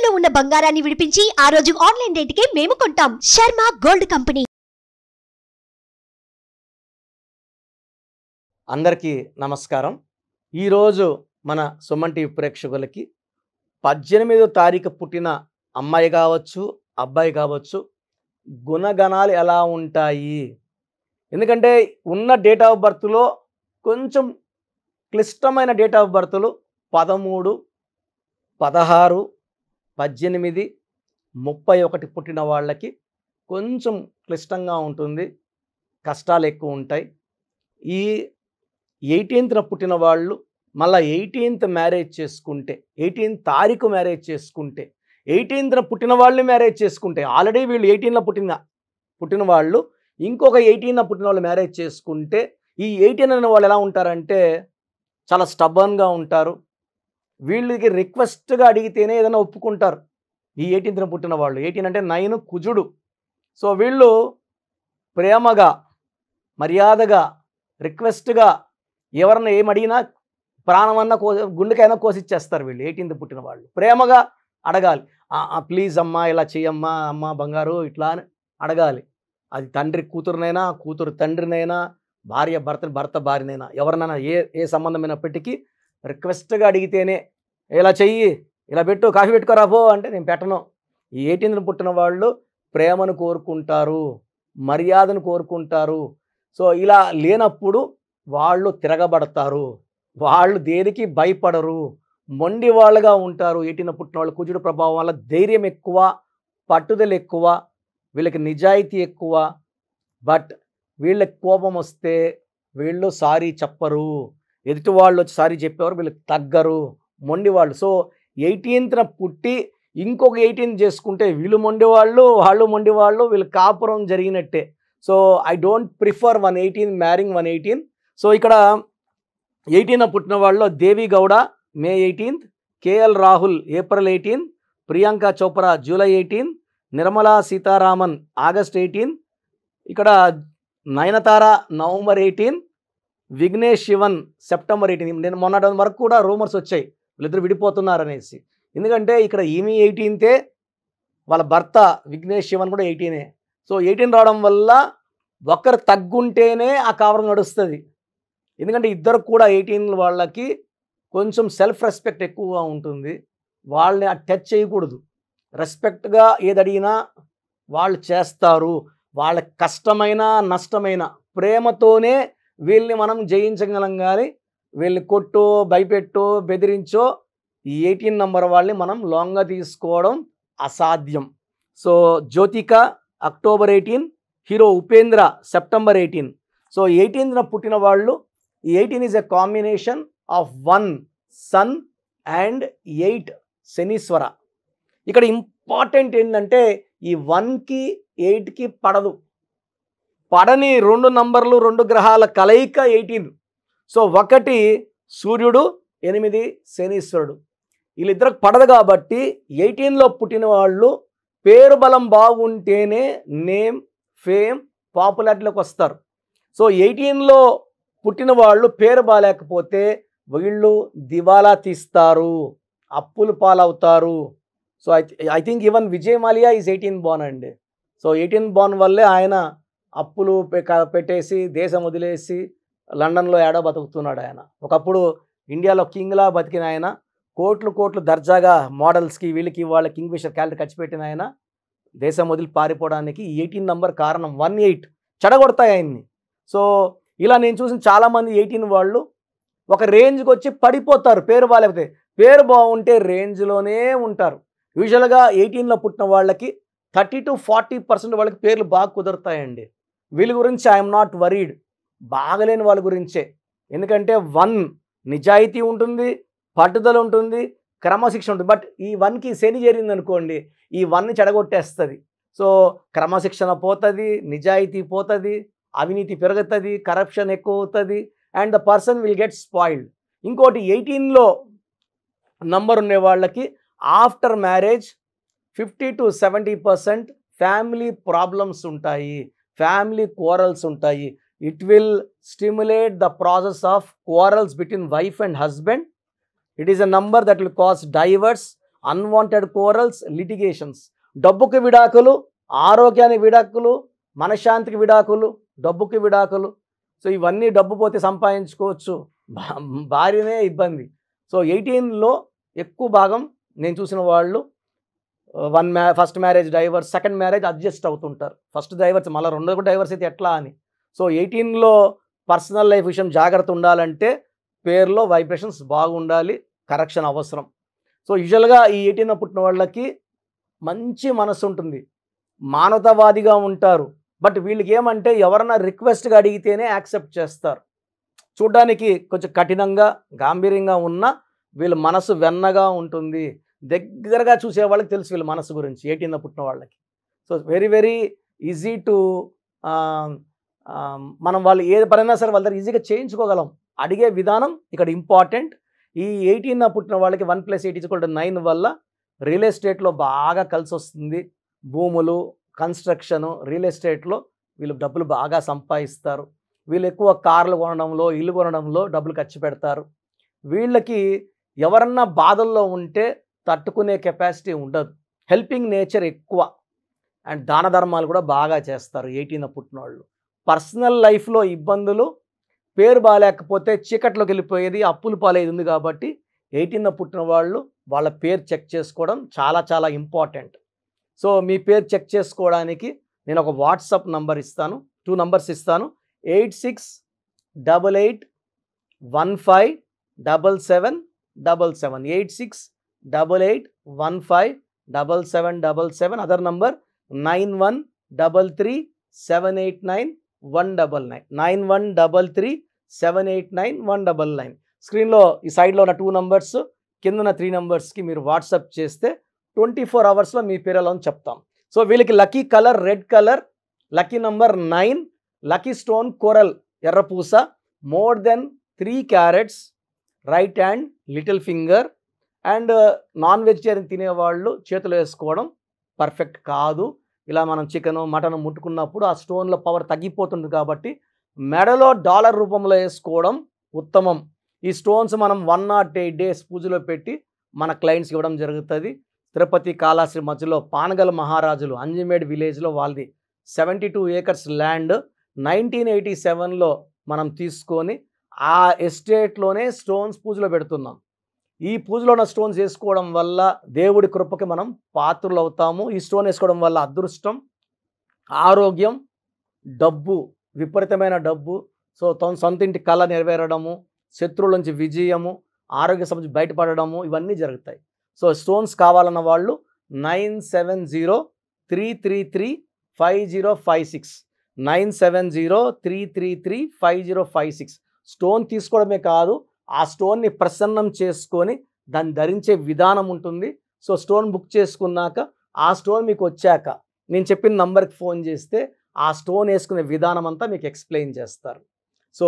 తాకట్టులో ఉన్న బంగారాన్ని విడిపించి ఆ రోజు ఆన్లైన్ రేటుకే మేము కొంటాం. Sharma gold company. అందరికీ నమస్కారం. ఈరోజు మన సుమన్ టీవీ ప్రేక్షకులకి 18వ తారీఖు పుట్టిన అమ్మాయి కావచ్చు, అబ్బాయి కావచ్చు, గుణగణాలు ఎలా ఉంటాయి? ఎందుకంటే ఉన్న డేట్ ఆఫ్ బర్త్లో కొంచెం క్లిష్టమైన డేట్ ఆఫ్ బర్త్లు 13, 16, 18, 31 పుట్టిన వాళ్ళకి కొంచెం క్లిష్టంగా ఉంటుంది, కష్టాలు ఎక్కువ ఉంటాయి. ఈ 18న పుట్టిన వాళ్ళు మళ్ళీ 18th మ్యారేజ్ చేసుకుంటే, 18th తారీఖు మ్యారేజ్ చేసుకుంటే, 18న పుట్టిన వాళ్ళని మ్యారేజ్ చేసుకుంటే, ఆల్రెడీ వీళ్ళు 18లో పుట్టిన వాళ్ళు ఇంకొక 18న పుట్టిన వాళ్ళు మ్యారేజ్ చేసుకుంటే, ఈ 18 అనే వాళ్ళు ఎలా ఉంటారంటే చాలా స్టబర్న్గా ఉంటారు. వీళ్ళకి రిక్వెస్ట్గా అడిగితేనే ఏదైనా ఒప్పుకుంటారు. ఈ 18న పుట్టిన వాళ్ళు, 18 అంటే 9 కుజుడు. సో వీళ్ళు ప్రేమగా, మర్యాదగా, రిక్వెస్ట్గా ఎవరన్నా ఏమడిగినా ప్రాణమన్నా గుండెకైనా కోసిచ్చేస్తారు వీళ్ళు. 18th పుట్టిన వాళ్ళు ప్రేమగా అడగాలి. ప్లీజ్ అమ్మా ఇలా చెయ్యమ్మా, అమ్మ బంగారు ఇట్లా అని అడగాలి. అది తండ్రి కూతురునైనా, కూతురు తండ్రినైనా, భార్య భర్త భార్యనైనా, ఎవరినైనా ఏ సంబంధమైనప్పటికీ రిక్వెస్ట్గా అడిగితేనే, ఇలా చెయ్యి, ఇలా పెట్టు, కాఫీ పెట్టుకోరా పో అంటే నేను పెట్టను. ఈ 18th పుట్టిన వాళ్ళు ప్రేమను కోరుకుంటారు, మర్యాదను కోరుకుంటారు. సో ఇలా లేనప్పుడు వాళ్ళు తిరగబడతారు, వాళ్ళు దేనికి భయపడరు, మొండి వాళ్ళుగా ఉంటారు. 18న పుట్టిన వాళ్ళు కుజుడు ప్రభావం వల్ల ధైర్యం ఎక్కువ, పట్టుదల ఎక్కువ, వీళ్ళకి నిజాయితీ ఎక్కువ. బట్ వీళ్ళకి కోపం వస్తే వీళ్ళు సారీ చెప్పరు, ఎదుటి వాళ్ళు వచ్చి సారీ చెప్పేవారు వీళ్ళకి తగ్గరు, మొండి వాళ్ళు. సో 18న పుట్టి ఇంకొక 18 చేసుకుంటే వీళ్ళు మొండివాళ్ళు, వాళ్ళు మొండివాళ్ళు, వీళ్ళు కాపురం జరిగినట్టే. So I don't prefer 118 marrying 118. So ఇక్కడ 18న పుట్టిన వాళ్ళలో Deve Gowda May 18, KL Rahul April 18, Priyanka Chopra July 18, Nirmala Sitharaman August 18, ఇక్కడ నయనతార నవంబర్ 18, విఘ్నేష్ శివన్ సెప్టెంబర్ 18. నేను మొన్నటి వరకు కూడా రూమర్స్ వచ్చాయి వీళ్ళిద్దరు విడిపోతున్నారు అనేసి. ఎందుకంటే ఇక్కడ ఈమె 18తే, వాళ్ళ భర్త విఘ్నేష్ శివన్ కూడా 18. సో 18 రావడం వల్ల ఒకరు తగ్గుంటేనే ఆ కాపురం నడుస్తుంది. ఎందుకంటే ఇద్దరు కూడా 18 వాళ్ళకి కొంచెం సెల్ఫ్ రెస్పెక్ట్ ఎక్కువగా ఉంటుంది. వాళ్ళని టచ్ చేయకూడదు. రెస్పెక్ట్గా ఏది అడిగినా వాళ్ళు చేస్తారు. వాళ్ళకి కష్టమైన నష్టమైన ప్రేమతోనే వీళ్ళని మనం జయించగలం. కానీ వీళ్ళని కొట్టో, భయపెట్టో, బెదిరించో ఈ 18 నంబర్ వాళ్ళని మనం లాంగ్గా తీసుకోవడం అసాధ్యం. సో జ్యోతిక అక్టోబర్ 18, హీరో ఉపేంద్ర సెప్టెంబర్ 18. సో 18న పుట్టిన వాళ్ళు, ఈ 18 is a combination of 1 sun and 8 Shanishwara. ఇక్కడ ఇంపార్టెంట్ ఏంటంటే ఈ 1కి 8కి పడని 2 నంబర్లు, 2 గ్రహాల కలయిక 18. సో 1 సూర్యుడు, 8 శనీశ్వరుడు, వీళ్ళిద్దరికి పడదు. కాబట్టి 18లో పుట్టిన వాళ్ళు పేరు బలం బాగుంటేనే నేమ్, ఫేమ్, పాపులారిటీలోకి వస్తారు. సో 18లో పుట్టిన వాళ్ళు పేరు బాగాలేకపోతే వీళ్ళు దివాలా తీస్తారు, అప్పులు పాలవుతారు. So I think even Vijay Mallya is 18 Born అండి. సో 18 బోర్న్ వల్లే ఆయన అప్పులు పెట్టేసి దేశం వదిలేసి లండన్లో ఏడో బతుకుతున్నాడు. ఆయన ఒకప్పుడు ఇండియాలో కింగ్లా బతికిన ఆయన, కోట్లు దర్జాగా మోడల్స్కి వీళ్ళకి వాళ్ళ కింగ్ ఫిషర్ క్యాలరీ ఖర్చు పెట్టిన ఆయన దేశం వదిలి పారిపోవడానికి 18 నంబర్ కారణం. 18 చెడగొడతాయి ఆయన్ని. సో ఇలా నేను చూసిన చాలామంది 18 వాళ్ళు ఒక రేంజ్కి వచ్చి పడిపోతారు పేరు బాగాలేకపోతే. పేరు బాగుంటే రేంజ్లోనే ఉంటారు. యూజువల్గా 18లో పుట్టిన వాళ్ళకి 30 to 40% వాళ్ళకి పేర్లు బాగా కుదురుతాయండి. వీళ్ళ గురించి ఐఎమ్ నాట్ వరీడ్, బాగలేని వాళ్ళ గురించే. ఎందుకంటే 1 నిజాయితీ ఉంటుంది, పట్టుదల ఉంటుంది, క్రమశిక్షణ ఉంటుంది. బట్ ఈ 1కి శని చేరింది అనుకోండి, ఈ 1ని చెడగొట్టేస్తుంది. సో క్రమశిక్షణ పోతుంది, నిజాయితీ పోతుంది, అవినీతి పెరుగుతుంది, కరప్షన్ ఎక్కువ అవుతుంది, and the person will get spoiled. ఇంకోటి 18లో నంబర్ ఉండే వాళ్ళకి after marriage 50 to 70% family problems ఉంటాయి, ఫ్యామిలీ క్వారల్స్ ఉంటాయి. It will stimulate the process of quarrels between wife and husband. It is a number that will cause divorce, unwanted corals, litigations. డబ్బుకి విడాకులు, ఆరోగ్యానికి విడాకులు, మనశ్శాంతికి విడాకులు, డబ్బుకి విడాకులు. సో ఇవన్నీ డబ్బు పోతే సంపాదించుకోవచ్చు, భార్యనే ఇబ్బంది. సో 18లో ఎక్కువ భాగం నేను చూసిన వాళ్ళు first marriage divorce, second marriage adjust అవుతుంటారు. ఫస్ట్ డైవర్స్ మళ్ళీ రెండో డైవర్స్ అయితే ఎట్లా అని. సో 18లో పర్సనల్ లైఫ్ విషయం జాగ్రత్త ఉండాలంటే పేరులో వైబ్రేషన్స్ బాగుండాలి, కరెక్షన్ అవసరం. సో యూజువల్గా ఈ 18 పుట్టిన వాళ్ళకి మంచి మనసు ఉంటుంది, మానవతావాదిగా ఉంటారు. బట్ వీళ్ళకి ఏమంటే ఎవరన్నా రిక్వెస్ట్గా అడిగితేనే యాక్సెప్ట్ చేస్తారు. చూడ్డానికి కొంచెం కఠినంగా గాంభీర్యంగా ఉన్న వీళ్ళ మనసు వెన్నగా ఉంటుంది. దగ్గరగా చూసే వాళ్ళకి తెలుసు వీళ్ళ మనసు గురించి 18 పుట్టిన వాళ్ళకి. So very very easy to మనం వాళ్ళు ఏ పనైనా సరే వాళ్ళ దగ్గర ఈజీగా చేయించుకోగలం. అడిగే విధానం ఇక్కడ ఇంపార్టెంట్. ఈ 18 పుట్టిన వాళ్ళకి 1+8=9 వల్ల రియల్ ఎస్టేట్లో బాగా కలిసి వస్తుంది. భూములు, కన్స్ట్రక్షను, రియల్ ఎస్టేట్లో వీళ్ళు డబ్బులు బాగా సంపాదిస్తారు. వీళ్ళు ఎక్కువ కార్లు కొనడంలో, ఇల్లు కొనడంలో డబ్బులు ఖర్చు పెడతారు. వీళ్ళకి ఎవరన్నా బాధల్లో ఉంటే తట్టుకునే కెపాసిటీ ఉండదు. హెల్పింగ్ నేచర్ ఎక్కువ అండ్ దాన ధర్మాలు కూడా బాగా చేస్తారు 18 పుట్టిన వాళ్ళు. పర్సనల్ లైఫ్లో ఇబ్బందులు, పేరు బాగాలేకపోతే చీకట్లోకి వెళ్ళిపోయేది, అప్పులు పాలయ్యేది ఉంది. కాబట్టి 18 పుట్టిన వాళ్ళు వాళ్ళ పేరు చెక్ చేసుకోవడం చాలా చాలా ఇంపార్టెంట్. సో మీ పేరు చెక్ చేసుకోవడానికి నేను ఒక వాట్సాప్ నంబర్ ఇస్తాను, 2 నంబర్స్ ఇస్తాను. 8688157777, 8688157777. Other number 9133789199, 9133789199. స్క్రీన్లో ఈ సైడ్లో ఉన్న 2 నంబర్స్, కింద ఉన్న 3 నంబర్స్కి మీరు వాట్సాప్ చేస్తే 24 అవర్స్లో మీ పేరులో చెప్తాం. సో వీళ్ళకి lucky colour red colour, lucky number 9, lucky stone coral ఎర్రపూస, more than 3 carats, right hand, little finger. And non vegetarian తినేవాళ్ళు చేతులు వేసుకోవడం పర్ఫెక్ట్ కాదు. ఇలా మనం చికెను, మటన్ ముట్టుకున్నప్పుడు ఆ స్టోన్లో పవర్ తగ్గిపోతుంది. కాబట్టి మెడలో డాలర్ రూపంలో వేసుకోవడం ఉత్తమం. ఈ స్టోన్స్ మనం 108 డేస్ పూజలో పెట్టి మన క్లయింట్స్కి ఇవ్వడం జరుగుతుంది. తిరుపతి, కాళహస్తి మధ్యలో పానగల్ మహారాజులు అంజిమేడ్ విలేజ్లో వాళ్ళది 72 ఏకర్స్ ల్యాండ్ 1987లో మనం తీసుకొని ఆ ఎస్టేట్లోనే స్టోన్స్ పూజలో పెడుతున్నాం. ఈ పూజలో ఉన్న స్టోన్స్ వేసుకోవడం వల్ల దేవుడి కృపకి మనం పాత్రలు అవుతాము. ఈ స్టోన్ వేసుకోవడం వల్ల అదృష్టం, ఆరోగ్యం, డబ్బు, విపరీతమైన డబ్బు, సో సొంత ఇంటి కళ నెరవేరడము, శత్రువుల నుంచి విజయము, ఆరోగ్య సమస్య బయటపడడము, ఇవన్నీ జరుగుతాయి. సో స్టోన్స్ కావాలన్న వాళ్ళు 9703335056, 9703335056. స్టోన్ తీసుకోవడమే కాదు, ఆ స్టోన్ని ప్రసన్నం చేసుకొని దాన్ని ధరించే విధానం ఉంటుంది. సో స్టోన్ బుక్ చేసుకున్నాక ఆ స్టోన్ మీకు వచ్చాక నేను చెప్పిన నంబర్కి ఫోన్ చేస్తే ఆ స్టోన్ వేసుకునే విధానం అంతా మీకు ఎక్స్ప్లెయిన్ చేస్తారు. సో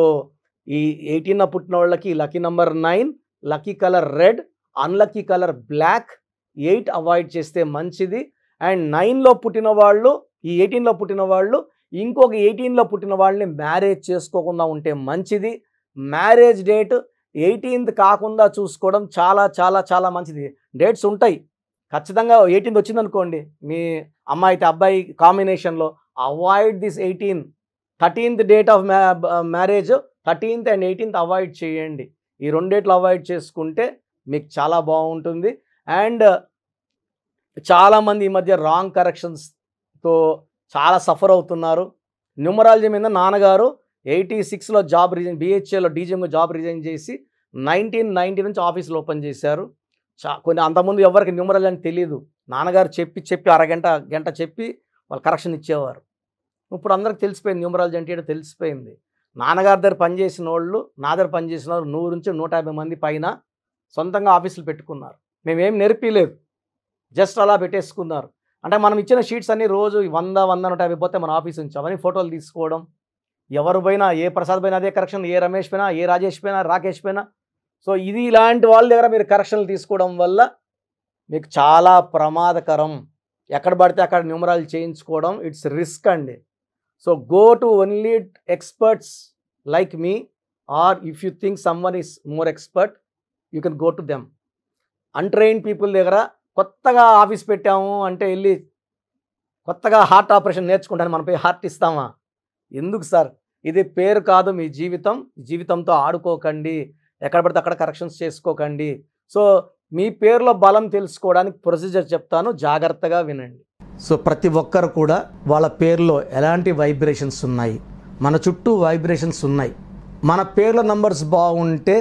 ఈ 18 పుట్టిన వాళ్ళకి lucky number 9, lucky colour red, unlucky colour black, 8 avoid చేస్తే మంచిది. అండ్ 9లో పుట్టిన వాళ్ళు, ఈ 18లో పుట్టిన వాళ్ళు ఇంకొక 18లో పుట్టిన వాళ్ళని మ్యారేజ్ చేసుకోకుండా ఉంటే మంచిది. మ్యారేజ్ డేట్ 18th కాకుండా చూసుకోవడం చాలా చాలా చాలా మంచిది. డేట్స్ ఉంటాయి ఖచ్చితంగా. 18th వచ్చిందనుకోండి మీ అమ్మాయి అయితే అబ్బాయి కాంబినేషన్లో, avoid this 18. 13th date of marriage 13th and 18th avoid చేయండి. ఈ 2 డేట్లు అవాయిడ్ చేసుకుంటే మీకు చాలా బాగుంటుంది. అండ్ చాలామంది ఈ మధ్య రాంగ్ కరెక్షన్స్తో చాలా సఫర్ అవుతున్నారు. న్యూమరాలజీ మీద నాన్నగారు 86లో జాబ్ రిజైన్, BHAలో డీజీఎంగా జాబ్ రిజైన్ చేసి 1990 నుంచి ఆఫీసులు ఓపెన్ చేశారు. కొన్ని అంతకుముందు ఎవరికి న్యూమరాలజీ అని తెలియదు. నాన్నగారు చెప్పి అరగంట గంట చెప్పి వాళ్ళు కరెక్షన్ ఇచ్చేవారు. ఇప్పుడు అందరికి తెలిసిపోయింది న్యూమరాలజీ అంటే ఏంటో తెలిసిపోయింది. నాన్నగారి దగ్గర పనిచేసిన వాళ్ళు, నా దగ్గర పనిచేసిన వాళ్ళు 100 నుంచి 150 మంది పైన సొంతంగా ఆఫీసులు పెట్టుకున్నారు. మేమేం నేర్పిలేదు, జస్ట్ అలా పెట్టేసుకున్నారు. అంటే మనం ఇచ్చిన షీట్స్ అన్నీ రోజు 100-150 పోతే మన ఆఫీస్ నుంచి అవన్నీ ఫోటోలు తీసుకోవడం. ఎవరు పోయినా, ఏ ప్రసాద్ పోయినా అదే కరెక్షన్, ఏ రమేష్ పోయినా, ఏ రాజేష్ పోయినా, రాకేష్ పోయినా. సో ఇది ఇలాంటి వాళ్ళ దగ్గర మీరు కరెక్షన్లు తీసుకోవడం వల్ల మీకు చాలా ప్రమాదకరం. ఎక్కడ పడితే అక్కడ న్యూమరాలు చేయించుకోవడం ఇట్స్ రిస్క్ అండి. So go to only experts like me, or if you think someone is more expert you can go to them. Untrained people దగ్గర కొత్తగా ఆఫీస్ పెట్టాము అంటే వెళ్ళి కొత్తగా హార్ట్ ఆపరేషన్ నేర్చుకుంటాను మనపై హార్ట్ ఇస్తామా? ఎందుకు సార్? ఇది పేరు కాదు మీ జీవితం. జీవితంతో ఆడుకోకండి. ఎక్కడ పడితే అక్కడ కరెక్షన్స్ చేసుకోకండి. సో మీ పేరులో బలం తెలుసుకోవడానికి ప్రొసీజర్ చెప్తాను, జాగ్రత్తగా వినండి. సో ప్రతి ఒక్కరు కూడా వాళ్ళ పేరులో ఎలాంటి వైబ్రేషన్స్ ఉన్నాయి, మన చుట్టూ వైబ్రేషన్స్ ఉన్నాయి. మన పేర్ల నంబర్స్ బాగుంటే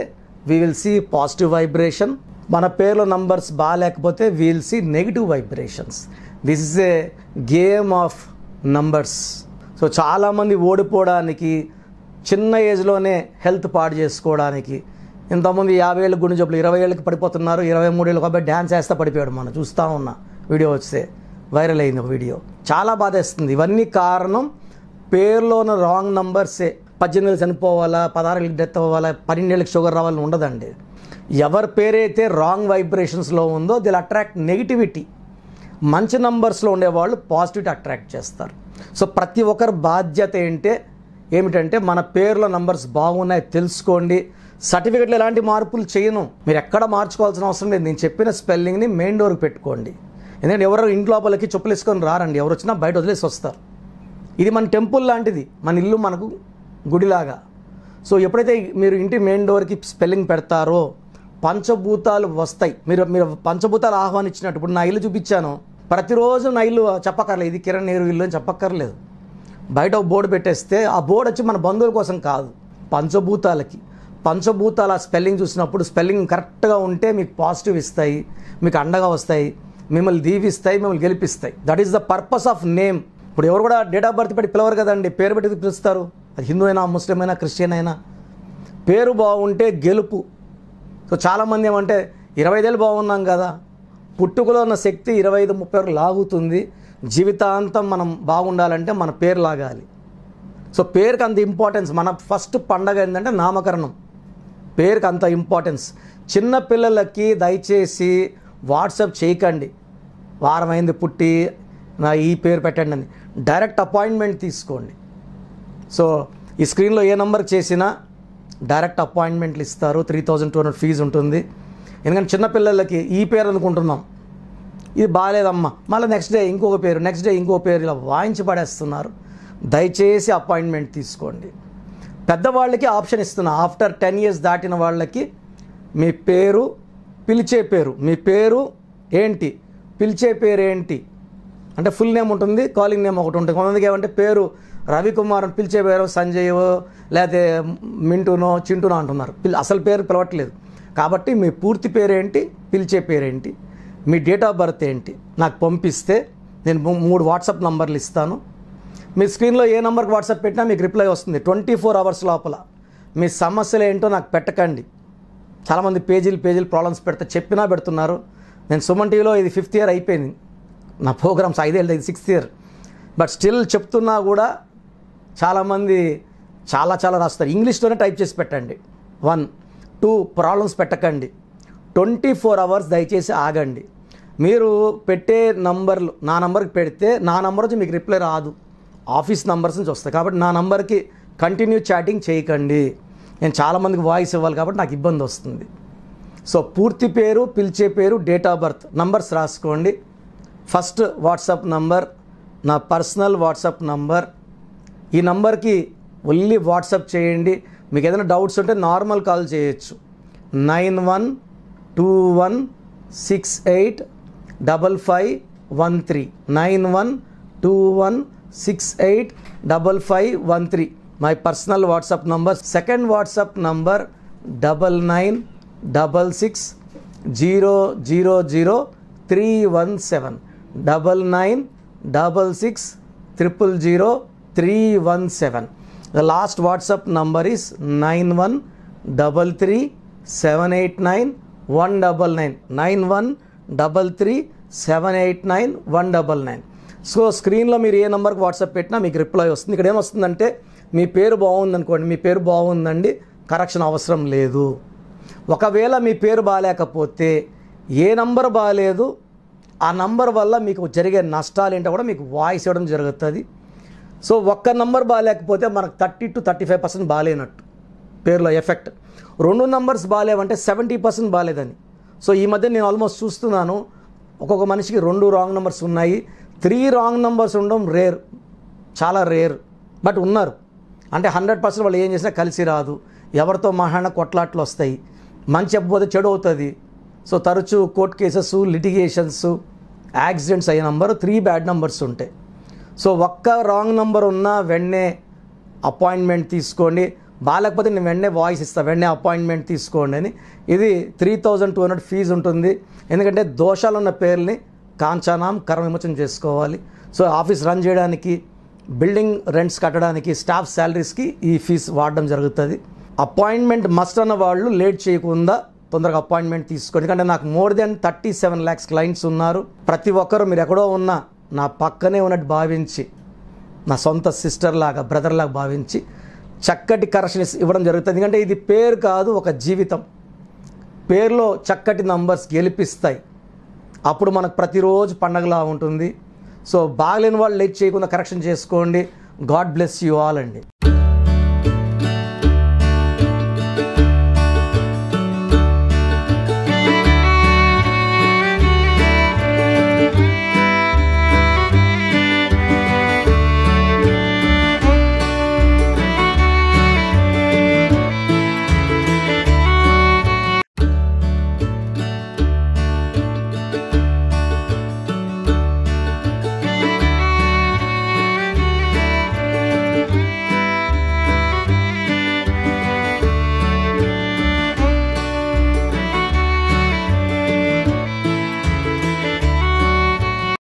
we will see positive vibration. మన పేర్ల నంబర్స్ బాగాలేకపోతే we will see negative vibrations. This is a game of numbers. So చాలామంది ఓడిపోవడానికి, చిన్న ఏజ్లోనే హెల్త్ పాడు చేసుకోవడానికి, ఇంతకుముందు 50 ఏళ్ళకి గుండె జబ్బులు 20 ఏళ్ళకి పడిపోతున్నారు. 23 ఏళ్ళకి కాబట్టి డ్యాన్స్ వేస్తా పడిపోయాడు. మనం చూస్తూ ఉన్న వీడియో వస్తే వైరల్ అయింది ఒక వీడియో. చాలా బాధేస్తుంది. ఇవన్నీ కారణం పేరులో ఉన్న రాంగ్ నంబర్సే. 18 ఏళ్ళు చనిపోవాలా, 16 ఏళ్ళకి డెత్ అవ్వాలా, 12 ఏళ్ళకి షుగర్ రావాలని ఉండదండి. ఎవరి పేరైతే రాంగ్ వైబ్రేషన్స్లో ఉందో దిల్ అట్రాక్ట్ నెగిటివిటీ. మంచి నంబర్స్లో ఉండేవాళ్ళు పాజిటివిటీ అట్రాక్ట్ చేస్తారు. సో ప్రతి ఒక్కరి బాధ్యత ఏమిటంటే మన పేర్లో నంబర్స్ బాగున్నాయి తెలుసుకోండి. సర్టిఫికెట్లో ఎలాంటి మార్పులు చేయను, మీరు ఎక్కడ మార్చుకోవాల్సిన అవసరం లేదు. నేను చెప్పిన స్పెల్లింగ్ని మెయిన్ డోర్కి పెట్టుకోండి. ఎందుకంటే ఎవరు ఇంటి లోపలికి చెప్పులు వేసుకొని రారండి, ఎవరు వచ్చినా బయట వదిలేసి వస్తారు. ఇది మన టెంపుల్ లాంటిది, మన ఇల్లు మనకు గుడిలాగా. సో ఎప్పుడైతే మీరు ఇంటి మెయిన్ డోర్కి స్పెల్లింగ్ పెడతారో పంచభూతాలు వస్తాయి. మీరు పంచభూతాలు ఆహ్వానించినట్టు. ఇప్పుడు నా ఇల్లు చూపించాను, ప్రతిరోజు నా ఇల్లు చెప్పక్కర్లేదు, ఇది కిరణ్ నేరు ఇల్లు అని చెప్పక్కర్లేదు. బయట ఒక బోర్డు పెట్టేస్తే ఆ బోర్డు వచ్చి మన బంధువుల కోసం కాదు, పంచభూతాలకి. పంచభూతాల స్పెల్లింగ్ చూసినప్పుడు స్పెల్లింగ్ కరెక్ట్గా ఉంటే మీకు పాజిటివ్ ఇస్తాయి, మీకు అండగా వస్తాయి, మిమ్మల్ని దీవిస్తాయి, మిమ్మల్ని గెలిపిస్తాయి. That is the purpose of name. ఇప్పుడు ఎవరు కూడా డేట్ ఆఫ్ బర్త్ పెట్టి పిలవరు కదండి, పేరు పెట్టి పిలుస్తారు. అది హిందూ అయినా, ముస్లిం అయినా, క్రిస్టియన్ అయినా. పేరు బాగుంటే గెలుపు. సో చాలామంది ఏమంటే 25 ఏళ్ళు బాగున్నాం కదా, పుట్టుకలో ఉన్న శక్తి 25-30 వరకు లాగుతుంది. జీవితాంతం మనం బాగుండాలంటే మన పేరు లాగాలి. సో పేరుకి అంత ఇంపార్టెన్స్. మన ఫస్ట్ పండగ ఏంటంటే నామకరణం. పేరుకి అంత ఇంపార్టెన్స్. చిన్న పిల్లలకి దయచేసి వాట్సాప్ చేయకండి, వారమైంది పుట్టి నా ఈ పేరు పెట్టండి అని. డైరెక్ట్ అపాయింట్మెంట్ తీసుకోండి. సో ఈ స్క్రీన్లో ఏ నెంబర్కి చేసినా డైరెక్ట్ అపాయింట్మెంట్లు ఇస్తారు. 3200 ఫీజు ఉంటుంది. ఎందుకంటే చిన్నపిల్లలకి ఈ పేరు అనుకుంటున్నాం, ఇది బాగాలేదమ్మా, మళ్ళీ నెక్స్ట్ డే ఇంకొక పేరు, నెక్స్ట్ డే ఇంకో పేరు, ఇలా వాయించి పడేస్తున్నారు. దయచేసి అపాయింట్మెంట్ తీసుకోండి. పెద్దవాళ్ళకి ఆప్షన్ ఇస్తున్నా, ఆఫ్టర్ 10 years దాటిన వాళ్ళకి మీ పేరు, పిలిచే పేరు, మీ పేరు ఏంటి, పిలిచే పేరు ఏంటి అంటే ఫుల్ నేమ్ ఉంటుంది, కాలింగ్ నేమ్ ఒకటి ఉంటుంది. కొంతమందికి ఏమంటే పేరు రవికుమార్ అని పిలిచే పేరు సంజయ్ లేకపోతే మింటూనో చింటూనో అంటున్నారు. అసలు పేరు పిలవట్లేదు. కాబట్టి మీ పూర్తి పేరేంటి, పిలిచే పేరేంటి, మీ డేట్ ఆఫ్ బర్త్ ఏంటి నాకు పంపిస్తే నేను 3 వాట్సాప్ నంబర్లు ఇస్తాను. మీ స్క్రీన్లో ఏ నెంబర్కి వాట్సాప్ పెట్టినా మీకు రిప్లై వస్తుంది 24 hours లోపల. మీ సమస్యలు ఏంటో నాకు పెట్టకండి. చాలామంది పేజీలు ప్రాబ్లమ్స్ చెప్పినా పెడుతున్నారు. నేను సుమన్ టీవీలో ఇది 5th year అయిపోయింది, నా ప్రోగ్రామ్స్ 5 ఏళ్ళు, ఇది 6th year. బట్ స్టిల్ చెప్తున్నా కూడా చాలామంది చాలా రాస్తారు. ఇంగ్లీష్లోనే టైప్ చేసి పెట్టండి. 1, 2 ప్రాబ్లమ్స్ పెట్టకండి. 24 hours దయచేసి ఆగండి. మీరు పెట్టే నంబర్లు నా నంబర్కి పెడితే నా నంబర్ వచ్చి మీకు రిప్లై రాదు, ఆఫీస్ నంబర్స్ నుంచి వస్తాయి. కాబట్టి నా నంబర్కి కంటిన్యూ చాటింగ్ చేయకండి. నేను చాలామందికి వాయిస్ ఇవ్వాలి కాబట్టి నాకు ఇబ్బంది వస్తుంది. సో పూర్తి పేరు, పిలిచే పేరు, డేట్ ఆఫ్ బర్త్, నంబర్స్ రాసుకోండి. ఫస్ట్ వాట్సాప్ నంబర్ నా పర్సనల్ వాట్సాప్ నంబర్. ఈ నంబర్కి ఓన్లీ వాట్సాప్ చేయండి. మీకు ఏదైనా డౌట్స్ ఉంటే నార్మల్ కాల్ చేయొచ్చు. 9121685513 9121685513 my personal WhatsApp number. Second WhatsApp number 9966000317 9966000317. The last WhatsApp number is 9133789199 9133789199. So స్క్రీన్లో మీరు ఏ నెంబర్కి వాట్సాప్ పెట్టినా మీకు రిప్లై వస్తుంది. ఇక్కడ ఏమొస్తుందంటే మీ పేరు బాగుందనుకోండి, మీ పేరు బాగుందండి, కరెక్షన్ అవసరం లేదు. ఒకవేళ మీ పేరు బాగాలేకపోతే ఏ నంబర్ బాగాలేదు ఆ నంబర్ వల్ల మీకు జరిగే నష్టాలు ఏంటో కూడా మీకు వాయిస్ ఇవ్వడం జరుగుతుంది. సో ఒక్క నంబర్ బాగాలేకపోతే మనకు 30 to 35% బాగాలేనట్టు పేరులో ఎఫెక్ట్. 2 నంబర్స్ బాగాలేవంటే 70% బాగాలేదని. సో ఈ మధ్య నేను ఆల్మోస్ట్ చూస్తున్నాను ఒక్కొక్క మనిషికి 2 రాంగ్ నెంబర్స్ ఉన్నాయి. 3 రాంగ్ నెంబర్స్ ఉండడం రేర్, చాలా రేర్. బట్ ఉన్నారు. అంటే 100% వాళ్ళు ఏం చేసినా కలిసి రాదు. ఎవరితో మాట్లాడినా కొట్లాట్లు వస్తాయి. మంచి చెప్పకపోతే చెడు అవుతుంది. సో తరచూ కోర్టు కేసెస్, లిటిగేషన్స్, యాక్సిడెంట్స్ అయ్యే నంబర్ 3 బ్యాడ్ నెంబర్స్ ఉంటాయి. సో ఒక్క రాంగ్ నెంబర్ ఉన్నా వెంటనే అపాయింట్మెంట్ తీసుకోండి. బాగాలేకపోతే నేను వెంటనే వాయిస్ ఇస్తాను, వెంటనే అపాయింట్మెంట్ తీసుకోండి అని. ఇది 3200 ఫీజు ఉంటుంది. ఎందుకంటే దోషాలు ఉన్న పేర్లని కాంచానాం కర్మ విమోచన చేసుకోవాలి. సో ఆఫీస్ రన్ చేయడానికి, బిల్డింగ్ రెంట్స్ కట్టడానికి, స్టాఫ్ శాలరీస్కి ఈ ఫీజు వాడడం జరుగుతుంది. అపాయింట్మెంట్ మస్ట్ అన్న వాళ్ళు లేట్ చేయకుండా తొందరగా అపాయింట్మెంట్ తీసుకోండి. ఎందుకంటే నాకు మోర్ దెన్ 37 lakhs క్లయింట్స్ ఉన్నారు. ప్రతి ఒక్కరు మీరు ఎక్కడో ఉన్నా నా పక్కనే ఉన్నట్టు భావించి, నా సొంత సిస్టర్ లాగా, బ్రదర్ లాగా భావించి చక్కటి కరెక్షన్ ఇవ్వడం జరుగుతుంది. ఎందుకంటే ఇది పేరు కాదు, ఒక జీవితం. పేరులో చక్కటి నంబర్స్ గెలిపిస్తాయి. అప్పుడు మనకు ప్రతిరోజు పండగలా ఉంటుంది. సో బాగలేని వాళ్ళు లేట్ చేయకుండా కరెక్షన్ చేసుకోండి. గాడ్ బ్లెస్ యూ ఆల్ అండి.